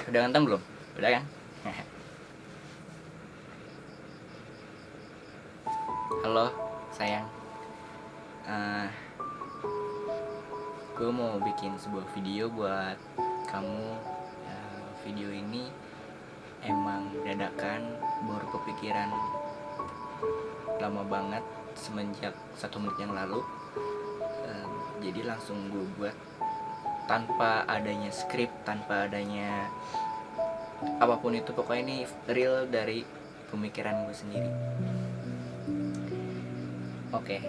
Udah nganteng belum? Udah kan? Halo sayang, uh, gue mau bikin sebuah video buat kamu. Video ini emang dadakan, baru kepikiran lama banget semenjak 1 menit yang lalu. Jadi langsung gue buat tanpa adanya skrip, tanpa adanya apapun itu. Pokoknya ini real dari pemikiran gue sendiri. Oke,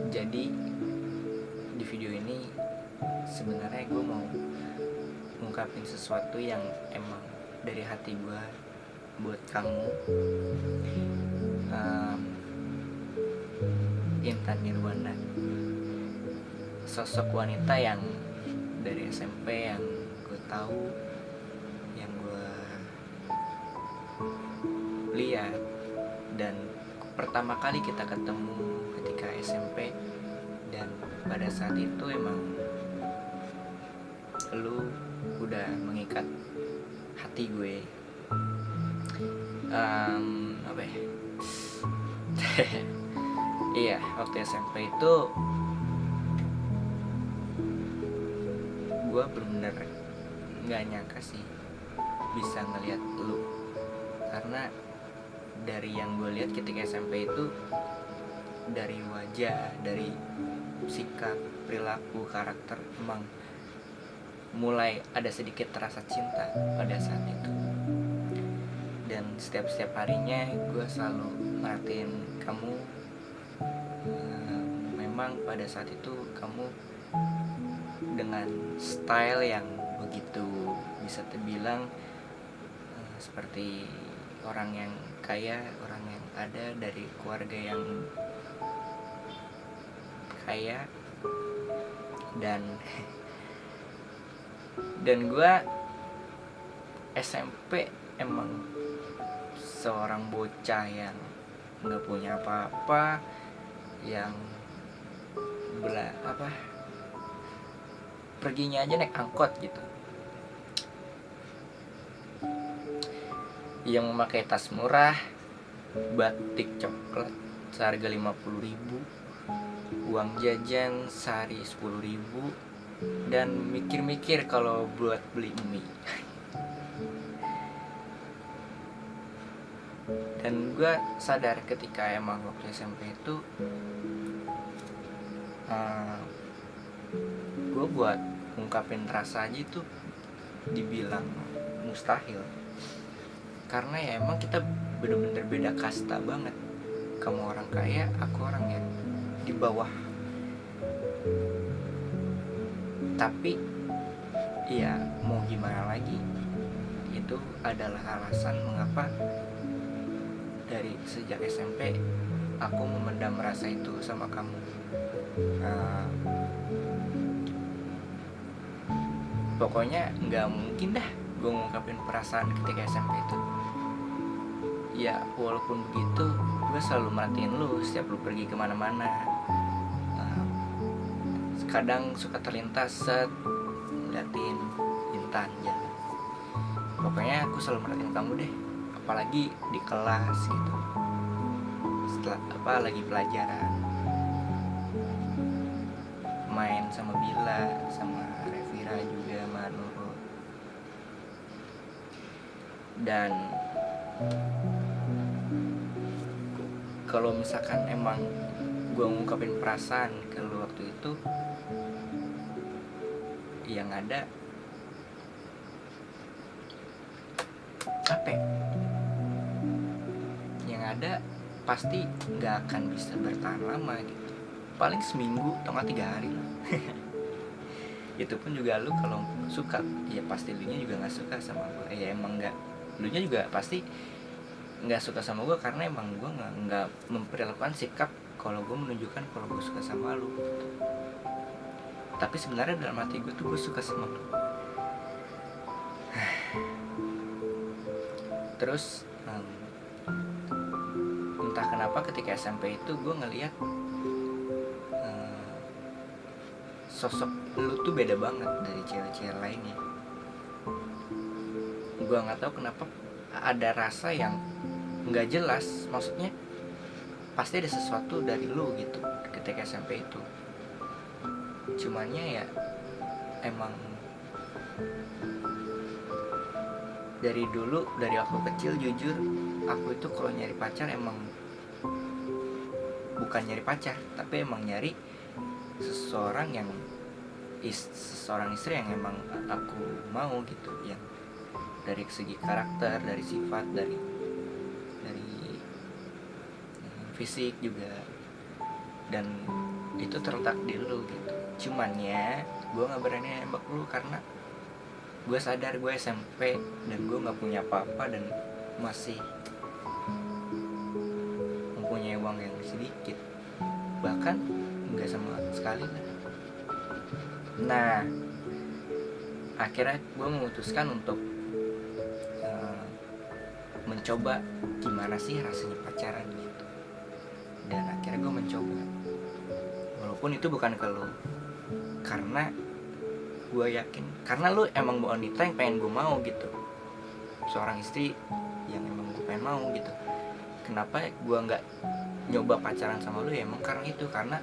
jadi di video ini sebenarnya gue mau ngungkapin sesuatu yang emang dari hati gue buat kamu. Intan Nirwana, sosok wanita yang dari SMP yang gue tahu, yang gue lihat, dan pertama kali kita ketemu ketika SMP. Dan pada saat itu emang lu udah mengikat hati gue. Apa ya? Iya, waktu SMP itu gue bener-bener gak nyangka sih bisa ngeliat lu. Karena dari yang gue lihat ketika SMP itu, dari wajah, dari sikap, perilaku, karakter, emang mulai ada sedikit rasa cinta pada saat itu. Dan setiap harinya gue selalu merhatiin kamu. Memang pada saat itu kamu dengan style yang begitu bisa terbilang seperti orang yang kaya, orang yang ada dari keluarga yang kaya. Dan gue SMP emang seorang bocah yang nggak punya apa-apa, yang perginya aja naik angkot gitu, yang memakai tas murah, batik coklat seharga 50.000, uang jajan sehari 10.000, dan mikir-mikir kalau buat beli mie. Dan gue sadar ketika emang waktu SMP itu gue buat ngungkapin rasa aja itu dibilang mustahil. Karena ya emang kita bener-bener beda kasta banget. Kamu orang kaya, aku orang yang di bawah. Tapi ya mau gimana lagi, itu adalah alasan mengapa dari sejak SMP aku memendam rasa itu sama kamu. Pokoknya gak mungkin dah gue ngungkapin perasaan ketika SMP itu. Ya walaupun begitu, gue selalu merhatiin lu setiap lu pergi kemana-mana. Kadang suka terlintas set ngeliatin Intan jalan. Pokoknya aku selalu merhatiin kamu deh, apalagi di kelas gitu, setelah lagi pelajaran, main sama Bila, sama Revira juga, sama Nurul. Dan kalau misalkan emang gue ngungkapin perasaan ke lu waktu itu, yang ada apa? Yang ada pasti nggak akan bisa bertahan lama gitu. Paling seminggu atau nggak 3 hari lah. Itu pun juga lu kalau suka, ya pasti lu nya juga nggak suka sama gue. Ya emang nggak, lu nya juga pasti nggak suka sama gue, karena emang gue nggak memperlakukan sikap kalau gue menunjukkan kalau gue suka sama lu gitu. Tapi sebenarnya dalam hati gue tuh gue suka sama lu. Terus entah kenapa ketika SMP itu gue ngelihat sosok lu tuh beda banget dari cewek-cewek lainnya. gue nggak tahu kenapa ada rasa yang nggak jelas, maksudnya pasti ada sesuatu dari lu gitu ketika SMP itu. Cumannya ya emang dari dulu, dari aku kecil jujur aku itu kalau nyari pacar emang bukan nyari pacar, tapi emang nyari seseorang yang seseorang istri yang emang aku mau gitu, yang dari segi karakter, dari sifat, dari fisik juga, dan itu terletak di lu gitu. Cumannya gue nggak berani nembak lu karena gue sadar gue SMP dan gue nggak punya apa-apa dan masih mempunyai uang yang sedikit, bahkan nggak sama sekali lah. Nah, akhirnya gue memutuskan untuk mencoba gimana sih rasanya pacaran gitu. Dan akhirnya gue mencoba, walaupun itu bukan ke lo, karena gue yakin karena lo emang wanita yang pengen gue mau gitu, seorang istri yang emang gue pengen mau gitu. Kenapa gue nggak nyoba pacaran sama lo ya emang karena itu, karena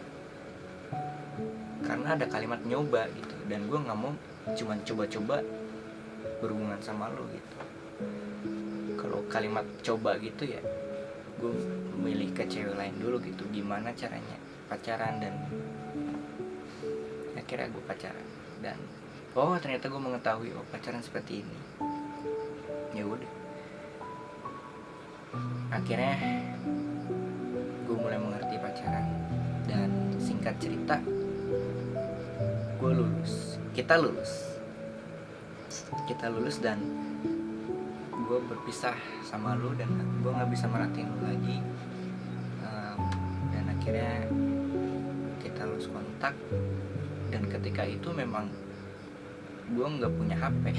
ada kalimat nyoba gitu, dan gue nggak mau cuman coba-coba berhubungan sama lo gitu. Kalau kalimat coba gitu ya gue milih ke cewek lain dulu gitu, gimana caranya pacaran, dan akhirnya gue pacaran. Dan oh ternyata gue mengetahui oh pacaran seperti ini. Ya udah, akhirnya gue mulai mengerti pacaran. Dan singkat cerita kita lulus dan gue berpisah sama lu, dan gue nggak bisa merhatiin lu lagi. Dan akhirnya kita lost kontak. Dan ketika itu memang gue nggak punya HP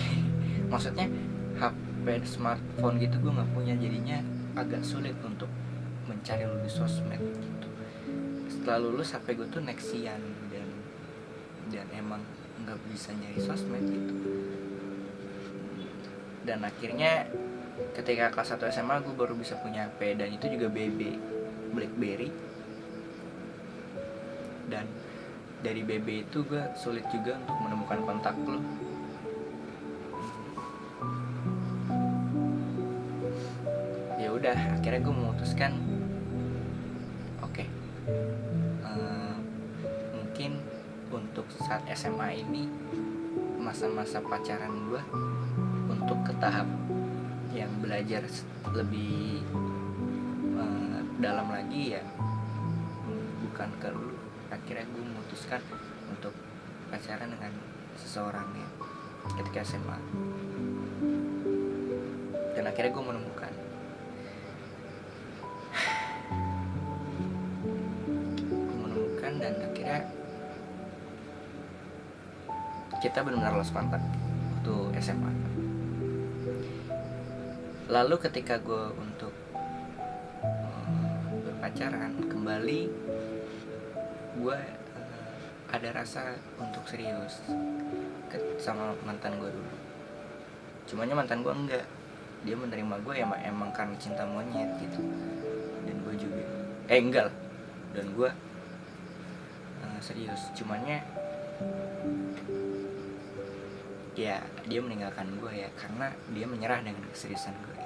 maksudnya HP smartphone gitu gue nggak punya, jadinya agak sulit untuk mencari lu di sosmed gitu. Setelah lulus HP gue tuh Nexian, dan emang nggak bisa nyari sosmed gitu. Dan akhirnya ketika kelas 1 SMA gue baru bisa punya HP, dan itu juga BlackBerry. Dan dari BB itu gue sulit juga untuk menemukan kontak lo. Ya udah, akhirnya gue memutuskan oke, mungkin untuk saat SMA ini masa-masa pacaran gue untuk ke tahap yang belajar lebih dalam lagi ya bukan ke lu. Akhirnya gue memutuskan untuk pacaran dengan seseorang ya ketika SMA. Dan akhirnya gue menemukan dan akhirnya kita benar-benar lost kontak waktu SMA. Lalu ketika gue untuk berpacaran kembali, gue ada rasa untuk serius sama mantan gue dulu. Cumanya mantan gue enggak, dia menerima gue ya emang karena cinta monyet gitu. Dan gue juga enggak lah, dan gue serius. Cumanya ya dia meninggalkan gue ya karena dia menyerah dengan keseriusan gue.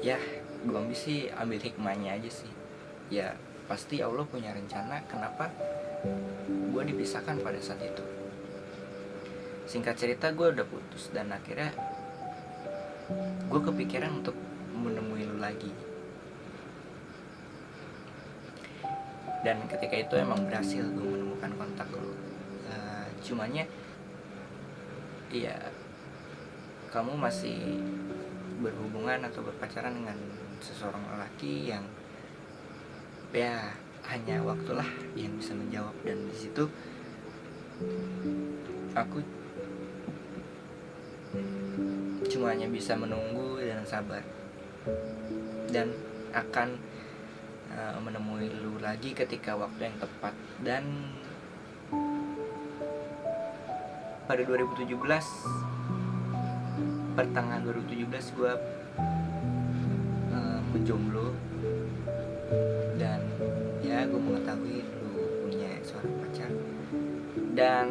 Ya gue ambil hikmahnya aja sih. Ya pasti Allah punya rencana kenapa gue dipisahkan pada saat itu. Singkat cerita gue udah putus, dan akhirnya gue kepikiran untuk menemui lu lagi. Dan ketika itu emang berhasil gue menemukan kontak lu. Cumanya ya kamu masih berhubungan atau berpacaran dengan seseorang lelaki yang ya hanya waktulah yang bisa menjawab. Dan di situ aku cuma hanya bisa menunggu dan sabar, dan akan menemui lu lagi ketika waktu yang tepat. Dan pada 2017 pertengahan 2017 gue menjomblo, dan ya gue mengetahui lu punya seorang pacar, dan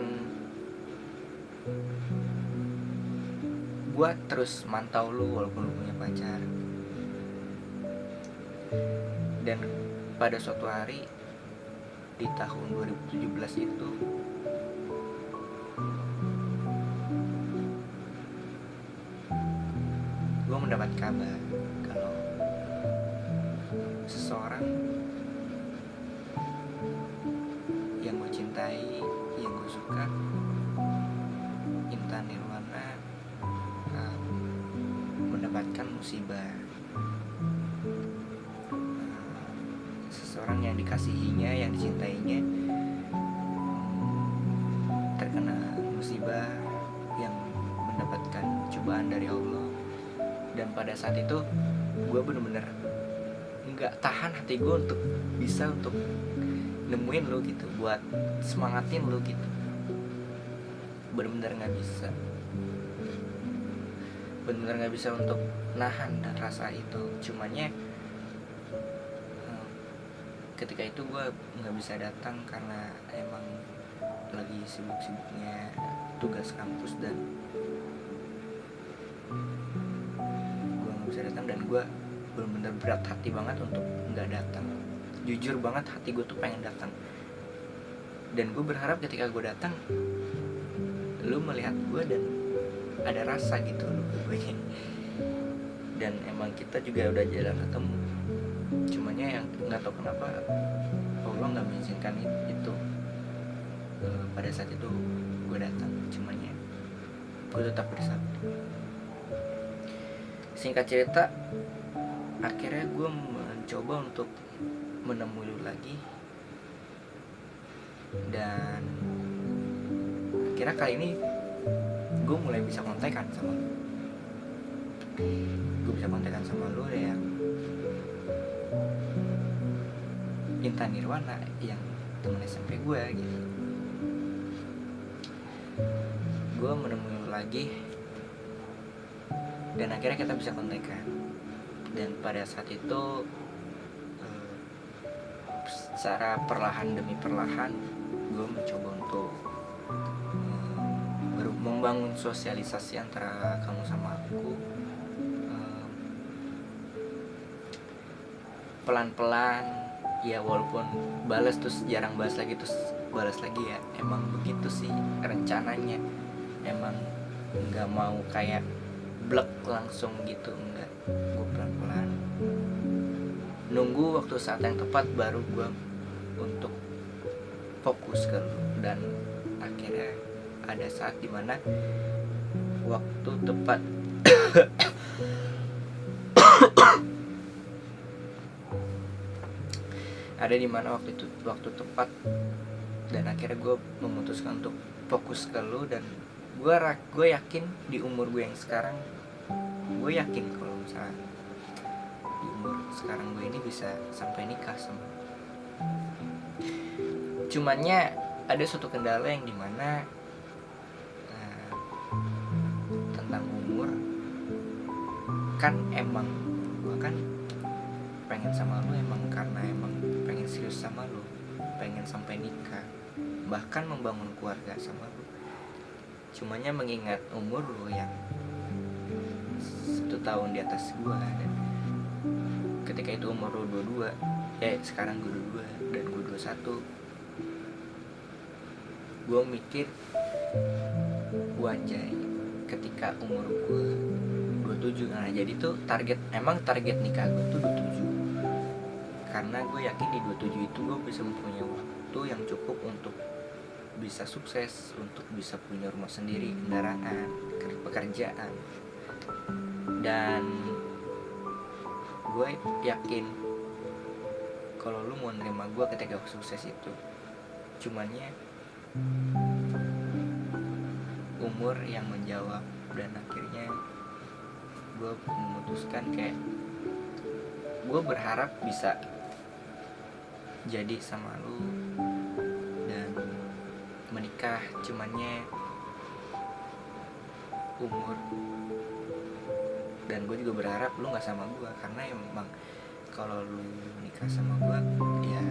gue terus mantau lu walaupun lu punya pacar. Dan pada suatu hari di tahun 2017 itu gue mendapat kabar kalau seseorang yang gue cintai, yang gue suka, Intan Nirwana, mendapatkan musibah. Seseorang yang dikasihinya, yang dicintainya terkena musibah, yang mendapatkan cobaan dari Allah. Dan pada saat itu gue bener-bener gak tahan hati gue untuk bisa untuk nemuin lo gitu, buat semangatin lo gitu. Bener-bener gak bisa, bener-bener gak bisa untuk nahan dan rasa itu. Cumannya ketika itu gue gak bisa datang karena emang lagi sibuk-sibuknya tugas kampus, dan gue gak bisa datang. Dan gue bener-bener berat hati banget untuk gak datang. Jujur banget hati gue tuh pengen datang, dan gue berharap ketika gue datang lu melihat gue dan ada rasa gitu lu ke gue. Dan emang kita juga udah jarang ketemu. Cumannya yang nggak tahu kenapa Allah nggak mengizinkan itu. Pada saat itu gue datang, cumannya gue tetap bersabda. Singkat cerita, akhirnya gue mencoba untuk menemui lu lagi, dan akhirnya kali ini gue mulai bisa kontekan sama lu. Gue bisa kontekan sama lu yang Intan Nirwana, yang temen SMP gue gitu. Gue menemui lu lagi, dan akhirnya kita bisa kontekan. Dan pada saat itu secara perlahan demi perlahan gue mencoba untuk membangun sosialisasi antara kamu sama aku. Pelan-pelan ya, walaupun balas terus jarang balas lagi, terus balas lagi ya. Emang begitu sih rencananya, emang nggak mau kayak blek langsung gitu, enggak. Gue pelan-pelan nunggu waktu saat yang tepat baru gue untuk fokus ke lu. Dan akhirnya ada saat dimana waktu tepat ada dimana waktu tepat, dan akhirnya gue memutuskan untuk fokus ke lu. Dan gue yakin di umur gue yang sekarang, gue yakin kalau misalnya di umur sekarang gue ini bisa sampai nikah sama. Cumannya ada suatu kendala yang dimana tentang umur. Kan emang gue kan pengen sama lu emang karena emang pengen serius sama lu, pengen sampai nikah, bahkan membangun keluarga sama lu. Cumannya mengingat umur lu yang 1 tahun di atas gue, dan ketika itu umur lu 22, sekarang gue 22 dan gue 21. Gue mikir, anjay, ketika umur gue 27, nah jadi tuh target nikah gue tuh 27. Karena gue yakin di 27 itu gue bisa mempunyai waktu yang cukup untuk bisa sukses, untuk bisa punya rumah sendiri, kendaraan, pekerjaan. Dan gue yakin kalau lu mau nerima gue ketika sukses itu. Cumannya umur yang menjawab, dan akhirnya gue memutuskan kayak gue berharap bisa jadi sama lu dan menikah. Cumannya umur Dan gue juga berharap lu nggak sama gue, karena emang kalau lu nikah sama gue ya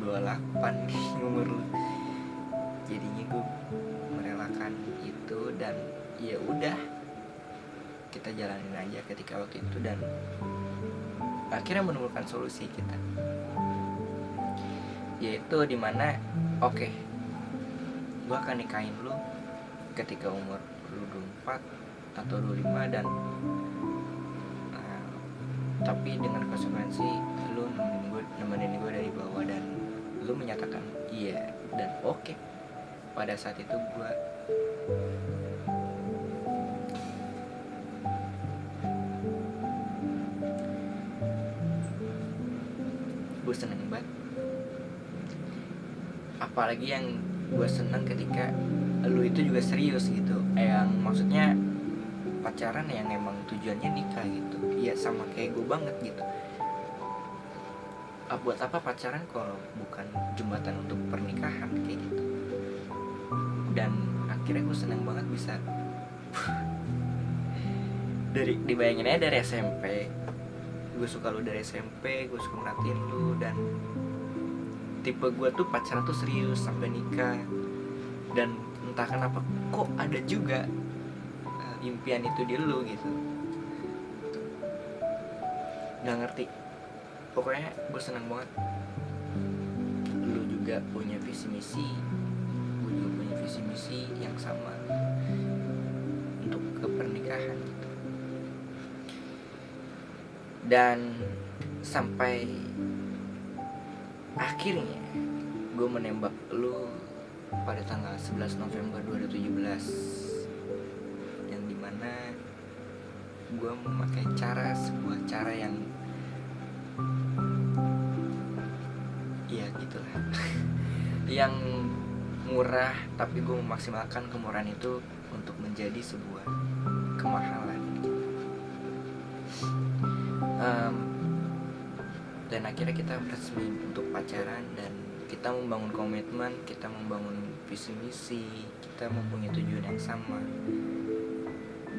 28 nih umur lu. Jadinya gue merelakan itu dan ya udah, kita jalanin aja ketika waktu itu, dan akhirnya menemukan solusi kita, yaitu dimana oke, gue akan nikahin lu ketika umur lu 24 atau 25, dan tapi dengan konsekuensi lu nemenin gue dari bawah, dan lu menyatakan iya dan oke. Pada saat itu gue seneng banget. Apalagi yang gue seneng ketika lu itu juga serius gitu, yang maksudnya pacaran yang emang tujuannya nikah gitu. Iya, sama kayak gue banget gitu. Buat apa pacaran kalau bukan jembatan untuk pernikahan kayak gitu. Dan akhirnya gue seneng banget bisa dibayangin aja dari SMP. Gue suka lu dari SMP, gue suka merhatiin lu, dan tipe gue tuh pacaran tuh serius sampai nikah. Dan entah kenapa kok ada juga impian itu di lu gitu. Nggak ngerti, pokoknya gue seneng banget. Lu juga punya visi misi, gue juga punya visi misi yang sama untuk ke pernikahan gitu. Dan sampai akhirnya gue menembak lu pada tanggal 11 November 2017, yang dimana gue memakai sebuah cara yang ya gitulah yang murah, tapi gue memaksimalkan kemurahan itu untuk menjadi sebuah kemahalan gitu. Dan akhirnya kita resmi untuk pacaran, dan kita membangun komitmen, kita membangun visi misi, kita mempunyai tujuan yang sama.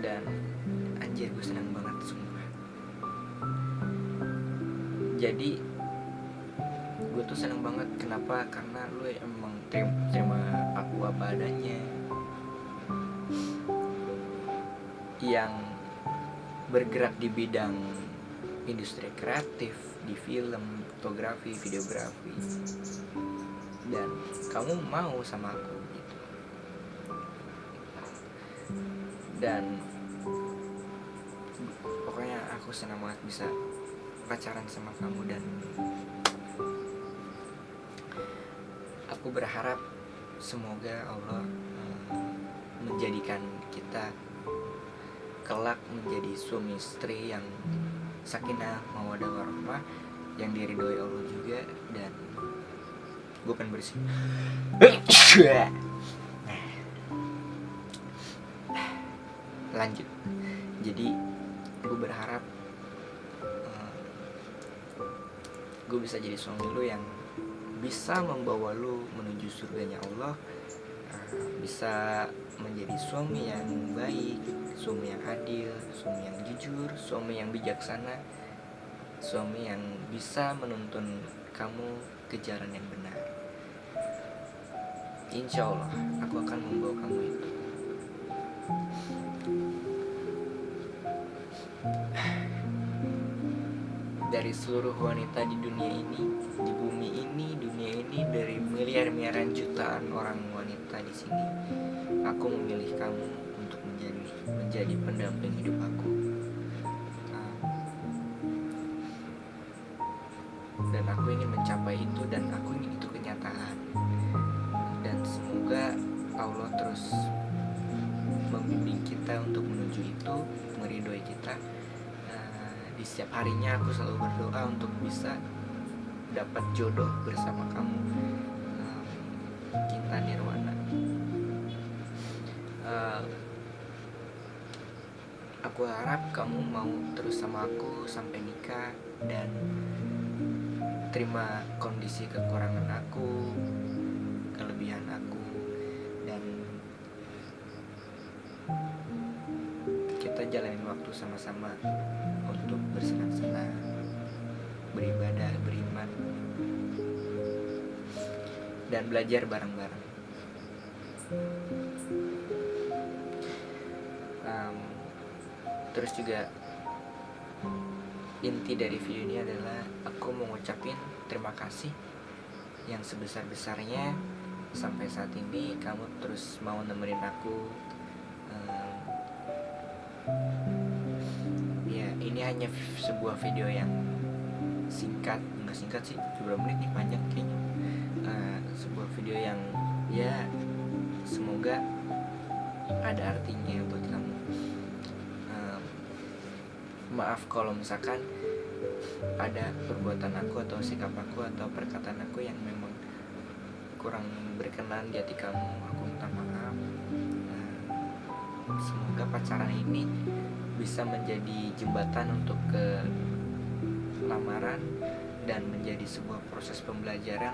Dan anjir, gue senang banget sumpah. Jadi gue tuh senang banget. Kenapa? Karena lu emang terima aku apa adanya, yang bergerak di bidang industri kreatif, di film, fotografi, videografi, dan kamu mau sama aku gitu. Dan pokoknya aku senang banget bisa pacaran sama kamu, dan aku berharap semoga Allah menjadikan kita kelak menjadi suami istri yang sakinah mawaddah warahmah, yang diridhoi Allah juga. Dan gue pengen bersih. Lanjut. Jadi gue berharap gue bisa jadi suami lu yang bisa membawa lu menuju surganya Allah, bisa menjadi suami yang baik, suami yang adil, suami yang jujur, suami yang bijaksana, suami yang bisa menuntun kamu ke jalan yang benar. Insya Allah aku akan membawa kamu itu. Dari seluruh wanita di dunia ini, di bumi ini, dunia ini, dari miliaran jutaan orang wanita di sini, aku memilih kamu untuk menjadi pendamping hidup aku. Dan aku ingin mencapai itu, dan aku ingin itu kenyataan. Dan semoga Allah terus membimbing kita untuk menuju itu, meridhoi kita. Di setiap harinya aku selalu berdoa untuk bisa dapat jodoh bersama kamu, cinta nirwana. Aku harap kamu mau terus sama aku sampai nikah, dan terima kondisi kekurangan aku, kelebihan aku, dan kita jalanin waktu sama-sama untuk bersenang-senang, beribadah, beriman, dan belajar bareng-bareng. Terus juga inti dari video ini adalah aku mau ngucapin terima kasih yang sebesar-besarnya sampai saat ini kamu terus mau nemenin aku. Ya ini hanya sebuah video yang singkat, nggak singkat sih, beberapa menit nih, panjang kayaknya. Sebuah video yang ya semoga ada artinya buat kamu. Maaf kalau misalkan ada perbuatan aku atau sikap aku atau perkataan aku yang memang kurang berkenan di hati kamu, aku minta maaf. Semoga pacaran ini bisa menjadi jembatan untuk ke lamaran dan menjadi sebuah proses pembelajaran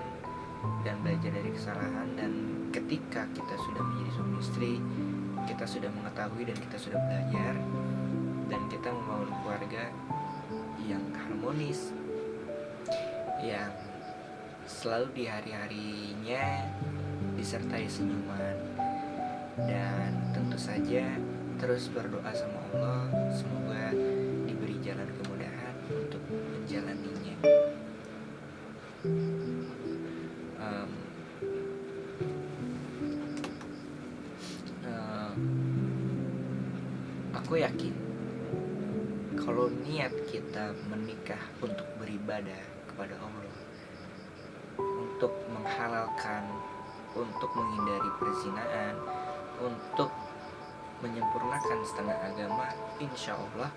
dan belajar dari kesalahan. Dan ketika kita sudah menjadi suami istri, kita sudah mengetahui dan kita sudah belajar dan kita membangun keluarga yang harmonis, yang selalu di hari-harinya disertai senyuman. Dan tentu saja terus berdoa sama Allah, semoga diberi jalan kemudahan untuk menjalaninya. Aku yakin kalau niat kita menikah untuk beribadah kepada Allah, untuk menghalalkan, untuk menghindari perzinaan, untuk menyempurnakan setengah agama, insya Allah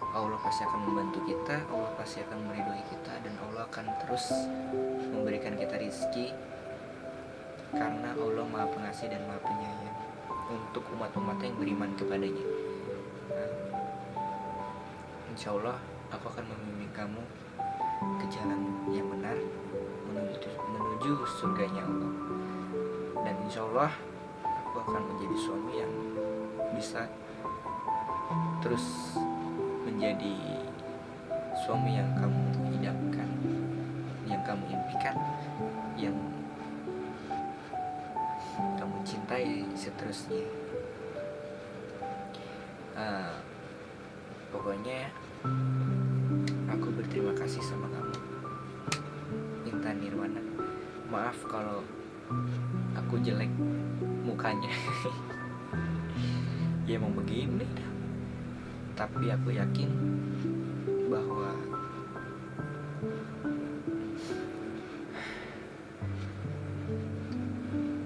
Allah pasti akan membantu kita, Allah pasti akan meridhoi kita, dan Allah akan terus memberikan kita rezeki, karena Allah Maha Pengasih dan Maha Penyayang untuk umat-umat yang beriman kepadanya. Insya Allah aku akan membimbing kamu ke jalan yang benar, menuju surganya Allah. Dan insya Allah aku akan menjadi suami yang bisa terus menjadi suami yang kamu idamkan, yang kamu impikan, yang kamu cintai seterusnya. Pokoknya aku berterima kasih sama kamu, Intan Nirwana. Maaf kalau aku jelek mukanya. Ya emang begini dah. Tapi aku yakin bahwa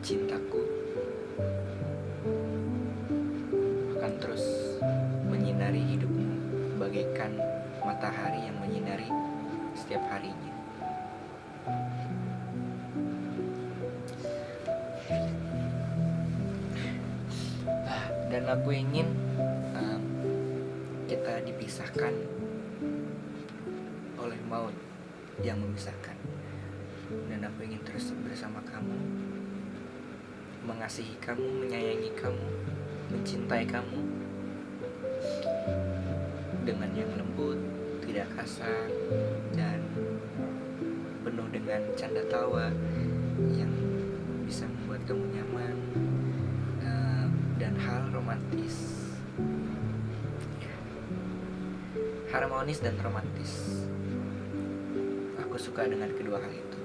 cintaku akan terus menyinari hidupmu bagaikan matahari yang menyinari setiap harinya. Dan aku ingin kita dipisahkan oleh maut yang memisahkan. Dan aku ingin terus bersama kamu, mengasihi kamu, menyayangi kamu, mencintai kamu dengan yang lembut, tidak kasar, dan penuh dengan canda tawa yang bisa membuat kamu nyaman, dan hal romantis, harmonis dan romantis. Aku suka dengan kedua hal itu.